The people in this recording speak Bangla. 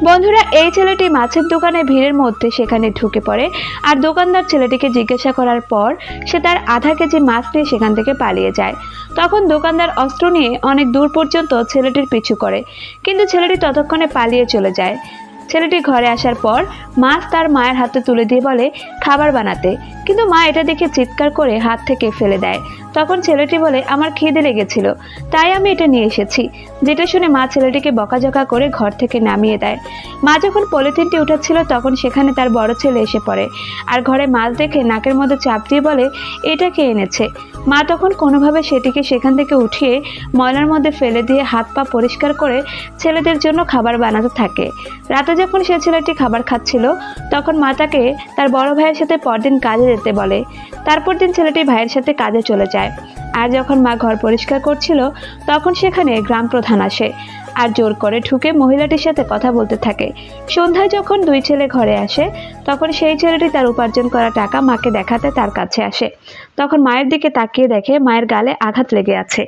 বন্ধুরা, এই ছেলেটি মাছের দোকানে ভিড়ের মধ্যে সেখানে ঢুকে পড়ে। আর দোকানদার ছেলেটিকে জিজ্ঞাসা করার পর সে তার আধা কেজি মাছ নিয়ে সেখান থেকে পালিয়ে যায়। তখন দোকানদার অস্ত্র নিয়ে অনেক দূর পর্যন্ত ছেলেটির পিছু করে, কিন্তু ছেলেটি ততক্ষণে পালিয়ে চলে যায়। ছেলেটি ঘরে আসার পর মাছ তার মায়ের হাতে তুলে দিয়ে বলে খাবার বানাতে, কিন্তু মা এটা দেখে চিৎকার করে হাত থেকে ফেলে দেয়। তখন ছেলেটি বলে আমার খিদে লেগেছিল, তাই আমি এটা নিয়ে এসেছি। যেটা শুনে মা ছেলেটিকে বকাঝকা করে ঘর থেকে নামিয়ে দেয়। মা যখন পলিথিনটি উঠাচ্ছিল তখন সেখানে তার বড় ছেলে এসে পড়ে, আর ঘরে মাছ দেখে নাকের মধ্যে চাপ দিয়ে বলে এটা কে এনেছে। মা তখন কোনোভাবে সেটিকে সেখান থেকে উঠিয়ে ময়লার মধ্যে ফেলে দিয়ে হাত পা পরিষ্কার করে ছেলেদের জন্য খাবার বানাতে থাকে। রাতে যখন সে ছেলেটি খাবার খাচ্ছিল তখন মা তাকে তার বড় ভাইয়ের সাথে পরদিন কাজে যেতে বলে। তারপর দিন ছেলেটি ভাইয়ের সাথে কাজে চলে যায়। আর যখন মা ঘর পরিষ্কার করছিল তখন সেখানে গ্রাম প্রধান আসে আর জোর করে ঢুকে মহিলাটির সাথে কথা বলতে থাকে। সন্ধ্যায় যখন দুই ছেলে ঘরে আসে তখন সেই ছেলেটি তার উপার্জন করা টাকা মাকে দেখাতে তার কাছে আসে। তখন মায়ের দিকে তাকিয়ে দেখে মায়ের গালে আঘাত লেগে আছে।